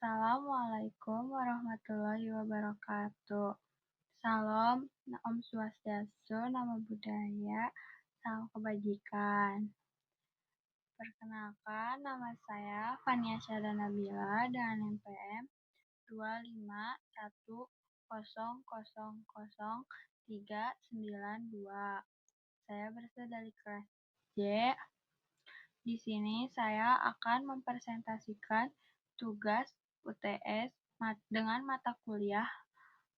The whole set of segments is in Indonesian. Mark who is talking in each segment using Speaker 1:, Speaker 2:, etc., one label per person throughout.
Speaker 1: Assalamualaikum warahmatullahi wabarakatuh. Salam, Om Swastiastu, Namo Buddhaya, Salam Kebajikan. Perkenalkan, nama saya Fania Syahda Nabila dengan NPM 251000392. Saya berasal dari kelas J. Di sini saya akan mempresentasikan tugas UTS dengan mata kuliah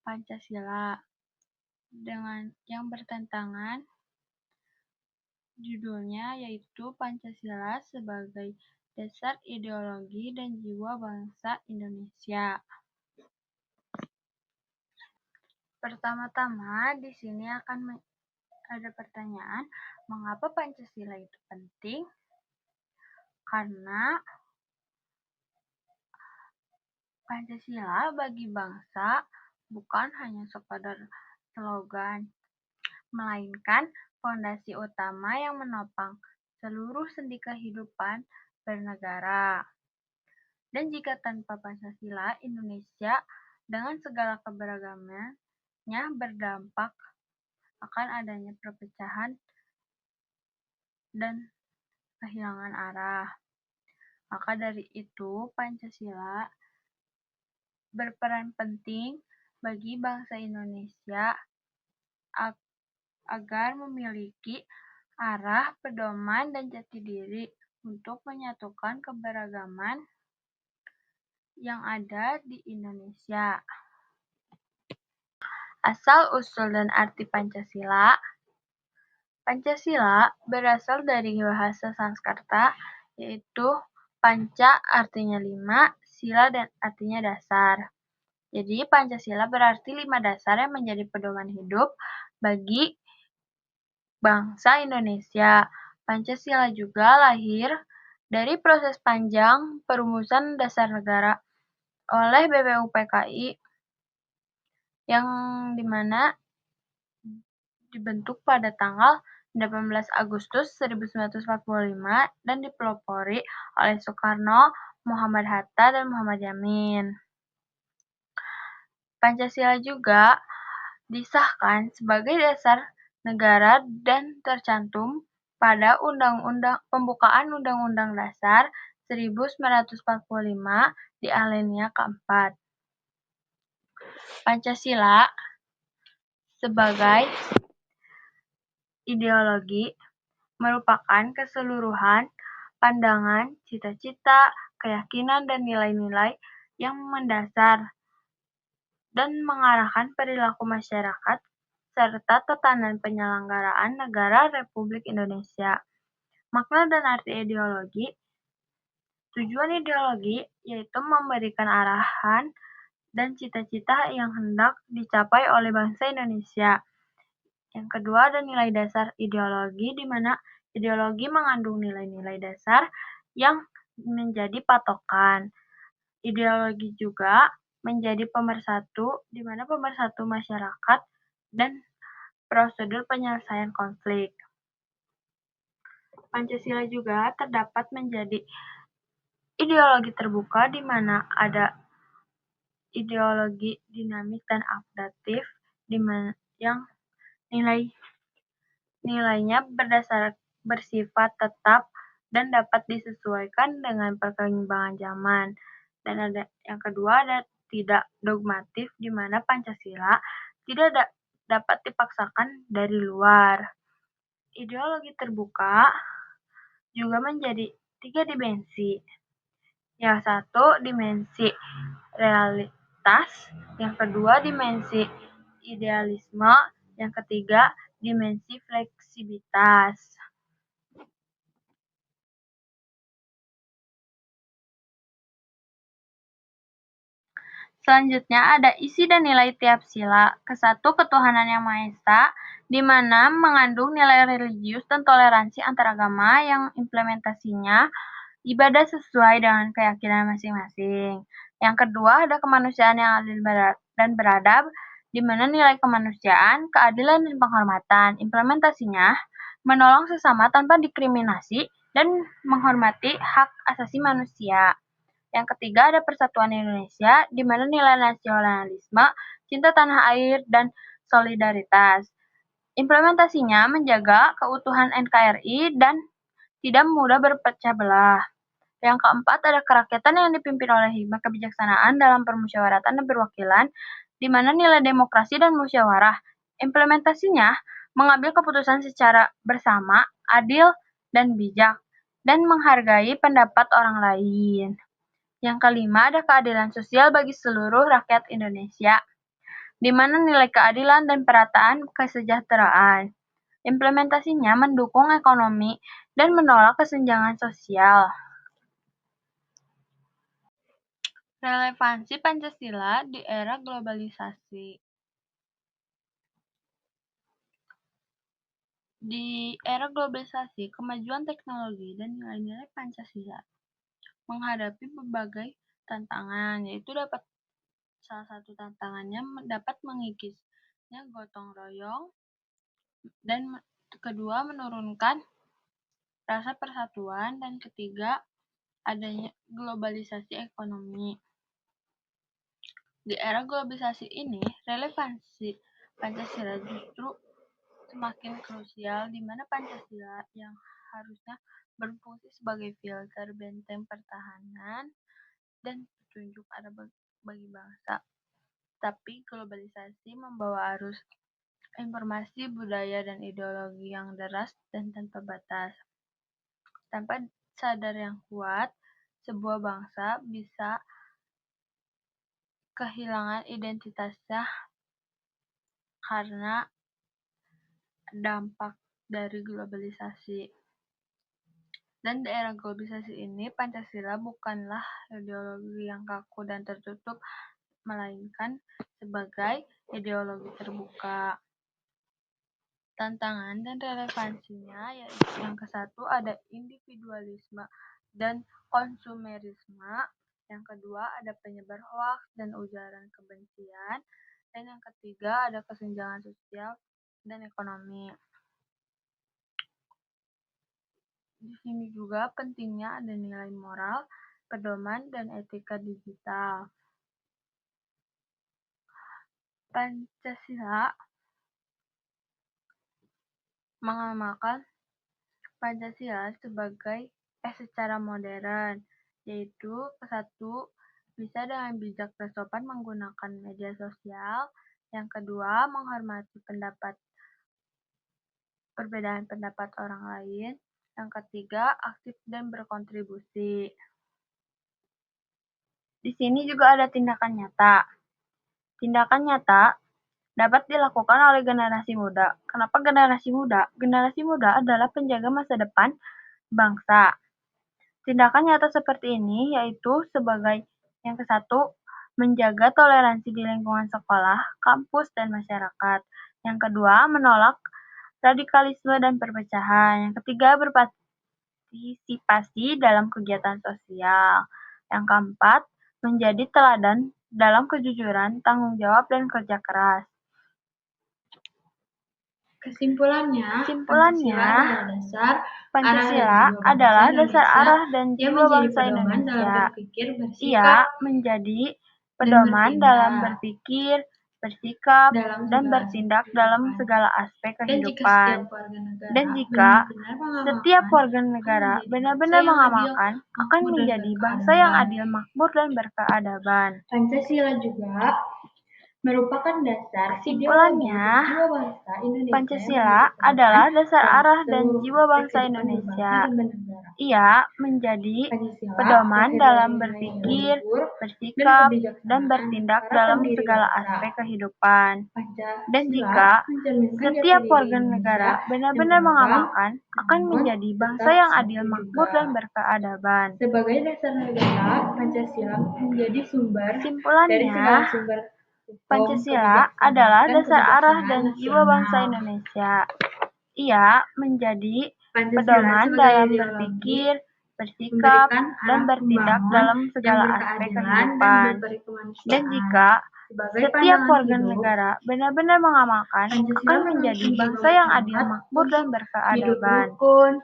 Speaker 1: Pancasila dengan yang bertentangan judulnya yaitu Pancasila sebagai dasar ideologi dan jiwa bangsa Indonesia. Pertama-tama di sini akan ada pertanyaan, mengapa Pancasila itu penting? Karena Pancasila bagi bangsa bukan hanya sekadar slogan, melainkan fondasi utama yang menopang seluruh sendi kehidupan bernegara. Dan jika tanpa Pancasila, Indonesia dengan segala keberagamannya berdampak akan adanya perpecahan dan kehilangan arah. Maka dari itu, Pancasila berperan penting bagi bangsa Indonesia agar memiliki arah, pedoman, dan jati diri untuk menyatukan keberagaman yang ada di Indonesia. Asal-usul dan arti Pancasila. Pancasila berasal dari bahasa Sanskerta, yaitu panca artinya 5, sila dan artinya dasar. Jadi Pancasila berarti 5 dasar yang menjadi pedoman hidup bagi bangsa Indonesia. Pancasila juga lahir dari proses panjang perumusan dasar negara oleh BPUPKI yang dimana dibentuk pada tanggal 18 Agustus 1945 dan dipelopori oleh Soekarno, Muhammad Hatta, dan Muhammad Yamin. Pancasila juga disahkan sebagai dasar negara dan tercantum pada pembukaan Undang-Undang Dasar 1945 di alinea keempat. Pancasila sebagai ideologi merupakan keseluruhan pandangan, cita-cita, keyakinan, dan nilai-nilai yang mendasar dan mengarahkan perilaku masyarakat serta tatanan penyelenggaraan negara Republik Indonesia. Makna dan arti ideologi. Tujuan ideologi yaitu memberikan arahan dan cita-cita yang hendak dicapai oleh bangsa Indonesia. Yang kedua ada nilai dasar ideologi, di mana ideologi mengandung nilai-nilai dasar yang menjadi patokan. Ideologi juga menjadi pemersatu, di mana pemersatu masyarakat dan prosedur penyelesaian konflik. Pancasila juga terdapat menjadi ideologi terbuka, di mana ada ideologi dinamis dan adaptif, di mana yang nilainya bersifat tetap dan dapat disesuaikan dengan perkembangan zaman. Dan ada yang kedua ada tidak dogmatif, di mana Pancasila tidak dapat dipaksakan dari luar. Ideologi terbuka juga menjadi 3 dimensi. Yang satu dimensi realitas, yang kedua dimensi idealisme, yang ketiga dimensi fleksibilitas. Selanjutnya ada isi dan nilai tiap sila. Kesatu, ketuhanan yang Maha Esa, di mana mengandung nilai religius dan toleransi antar agama yang implementasinya ibadah sesuai dengan keyakinan masing-masing. Yang kedua ada kemanusiaan yang adil dan beradab, di mana nilai kemanusiaan, keadilan, dan penghormatan. Implementasinya menolong sesama tanpa diskriminasi dan menghormati hak asasi manusia. Yang ketiga ada Persatuan Indonesia, di mana nilai nasionalisme, cinta tanah air, dan solidaritas. Implementasinya menjaga keutuhan NKRI dan tidak mudah berpecah belah. Yang keempat ada kerakyatan yang dipimpin oleh hikmat kebijaksanaan dalam permusyawaratan dan perwakilan, di mana nilai demokrasi dan musyawarah. Implementasinya mengambil keputusan secara bersama, adil, dan bijak, dan menghargai pendapat orang lain. Yang kelima ada keadilan sosial bagi seluruh rakyat Indonesia, di mana nilai keadilan dan perataan kesejahteraan. Implementasinya mendukung ekonomi dan menolak kesenjangan sosial. Relevansi Pancasila di era globalisasi. Di era globalisasi, kemajuan teknologi dan nilai-nilai Pancasila menghadapi berbagai tantangan, yaitu salah satu tantangannya dapat mengikisnya gotong royong, dan kedua menurunkan rasa persatuan, dan ketiga adanya globalisasi ekonomi. Di era globalisasi ini, relevansi Pancasila justru semakin krusial, di mana Pancasila yang harusnya berfungsi sebagai filter, benteng pertahanan, dan petunjuk arah bagi bangsa. Tapi globalisasi membawa arus informasi, budaya, dan ideologi yang deras dan tanpa batas. Tanpa sadar yang kuat, sebuah bangsa bisa kehilangan identitasnya karena dampak dari globalisasi. Dan di era globalisasi ini, Pancasila bukanlah ideologi yang kaku dan tertutup, melainkan sebagai ideologi terbuka. Tantangan dan relevansinya yaitu yang ke-1 ada individualisme dan konsumerisme, yang kedua ada penyebar hoaks dan ujaran kebencian, dan yang ketiga ada kesenjangan sosial dan ekonomi. Di sini juga pentingnya ada nilai moral, pedoman, dan etika digital. Pancasila mengamalkan Pancasila secara modern, yaitu ke-1 bisa dengan bijak dan sopan menggunakan media sosial, yang kedua menghormati perbedaan pendapat orang lain, yang ketiga aktif dan berkontribusi. Di sini juga ada tindakan nyata. Tindakan nyata dapat dilakukan oleh generasi muda. Kenapa generasi muda? Generasi muda adalah penjaga masa depan bangsa. Tindakan nyata seperti ini yaitu sebagai yang ke-1, menjaga toleransi di lingkungan sekolah, kampus, dan masyarakat. Yang kedua, menolak radikalisme dan perpecahan. Yang ketiga, berpartisipasi dalam kegiatan sosial. Yang keempat, menjadi teladan dalam kejujuran, tanggung jawab, dan kerja keras. Kesimpulannya, Pancasila adalah dasar arah dan jiwa bangsa Indonesia. Ia menjadi pedoman dalam berpikir, bersikap, dan bertindak dalam segala aspek kehidupan. Dan jika setiap warga negara benar-benar mengamalkan, akan menjadi bangsa yang adil, makmur, dan berkeadaban.
Speaker 2: Pancasila juga merupakan dasar
Speaker 1: Kesimpulannya, Pancasila adalah dasar arah dan jiwa bangsa Indonesia. Ia menjadi pedoman dalam berpikir, bersikap, dan bertindak dalam segala aspek kehidupan. Dan jika setiap warga negara benar-benar mengamalkan, akan menjadi bangsa yang adil, makmur, dan berkeadaban.
Speaker 2: Sebagai dasar negara, Pancasila menjadi sumber dari
Speaker 1: Kesimpulannya,
Speaker 2: segala sumber
Speaker 1: Pancasila adalah dasar arah dan jiwa bangsa Indonesia. Ia menjadi pedoman dalam berpikir, bersikap, dan bertindak dalam segala aspek kehidupan. Dan jika setiap warga negara benar-benar mengamalkan, akan menjadi bangsa yang adil, makmur, dan berkeadaban.
Speaker 2: Hidup rukun,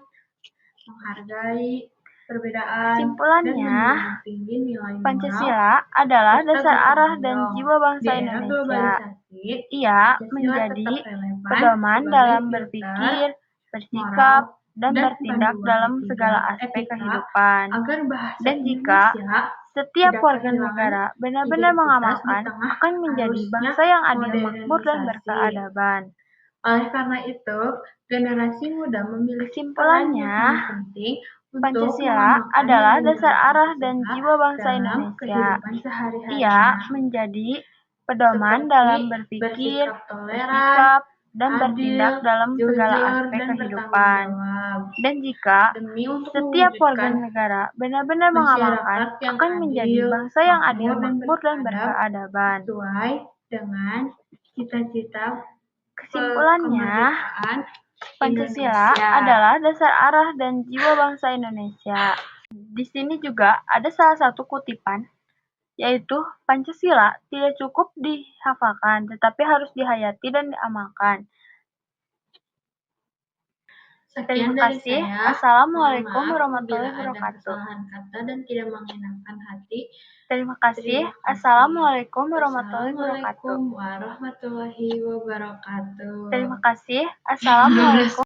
Speaker 2: menghargai, perbedaan,
Speaker 1: Kesimpulannya,
Speaker 2: dan menjunjung tinggi nilai moral
Speaker 1: Pancasila adalah
Speaker 2: serta
Speaker 1: dasar
Speaker 2: gotong
Speaker 1: arah dan
Speaker 2: royong.
Speaker 1: jiwa bangsa
Speaker 2: Di era
Speaker 1: Indonesia.
Speaker 2: globalisasi,
Speaker 1: Ia
Speaker 2: Pancasila
Speaker 1: menjadi
Speaker 2: tetap relevan
Speaker 1: pedoman
Speaker 2: sebagai
Speaker 1: dalam
Speaker 2: filter
Speaker 1: berpikir, bersikap,
Speaker 2: moral
Speaker 1: dan bertindak
Speaker 2: panduan
Speaker 1: dalam
Speaker 2: etika
Speaker 1: segala aspek kehidupan.
Speaker 2: agar bahasa
Speaker 1: Dan jika
Speaker 2: Indonesia
Speaker 1: setiap
Speaker 2: tidak
Speaker 1: warga
Speaker 2: kehilangan
Speaker 1: negara benar-benar
Speaker 2: identitas di
Speaker 1: mengamalkan,
Speaker 2: tengah
Speaker 1: akan menjadi
Speaker 2: arusnya
Speaker 1: bangsa yang adil, makmur, dan
Speaker 2: modernisasi.
Speaker 1: berkeadaban.
Speaker 2: Oleh karena itu, generasi muda memiliki peran
Speaker 1: Kesimpulannya,
Speaker 2: yang sangat penting untuk
Speaker 1: Pancasila
Speaker 2: mengamalkan
Speaker 1: adalah
Speaker 2: nilai-nilai
Speaker 1: dasar arah dan
Speaker 2: Pancasila
Speaker 1: jiwa bangsa
Speaker 2: dalam
Speaker 1: Indonesia.
Speaker 2: kehidupan sehari-harinya,
Speaker 1: Ia menjadi pedoman
Speaker 2: seperti
Speaker 1: dalam berpikir,
Speaker 2: bersikap toleran,
Speaker 1: bersikap, dan
Speaker 2: adil,
Speaker 1: bertindak dalam segala
Speaker 2: jujur,
Speaker 1: aspek
Speaker 2: dan
Speaker 1: kehidupan.
Speaker 2: bertanggung jawab.
Speaker 1: Dan jika
Speaker 2: Demi untuk
Speaker 1: setiap warga
Speaker 2: mewujudkan
Speaker 1: negara benar-benar mengamalkan,
Speaker 2: masyarakat yang
Speaker 1: akan menjadi
Speaker 2: adil,
Speaker 1: bangsa yang adil,
Speaker 2: makmur, dan
Speaker 1: makmur, dan
Speaker 2: beradab
Speaker 1: berkeadaban.
Speaker 2: sesuai dengan cita-cita
Speaker 1: Kesimpulannya,
Speaker 2: kemerdekaan
Speaker 1: Pancasila
Speaker 2: Indonesia.
Speaker 1: adalah dasar arah dan jiwa bangsa Indonesia. Di sini juga ada salah satu kutipan, yaitu Pancasila tidak cukup dihafalkan, tetapi harus dihayati dan diamalkan.
Speaker 2: Sekian
Speaker 1: Terima
Speaker 2: dari
Speaker 1: kasih.
Speaker 2: saya.
Speaker 1: Assalamualaikum
Speaker 2: Mohon maaf
Speaker 1: warahmatullahi
Speaker 2: apabila ada
Speaker 1: wabarakatuh.
Speaker 2: kesalahan kata dan tidak mengenakan hati.
Speaker 1: Terima kasih.
Speaker 2: Terima kasih.
Speaker 1: Assalamualaikum warahmatullahi wabarakatuh.
Speaker 2: Wassalamualaikum warahmatullahi wabarakatuh.
Speaker 1: Terima kasih. Assalamualaikum.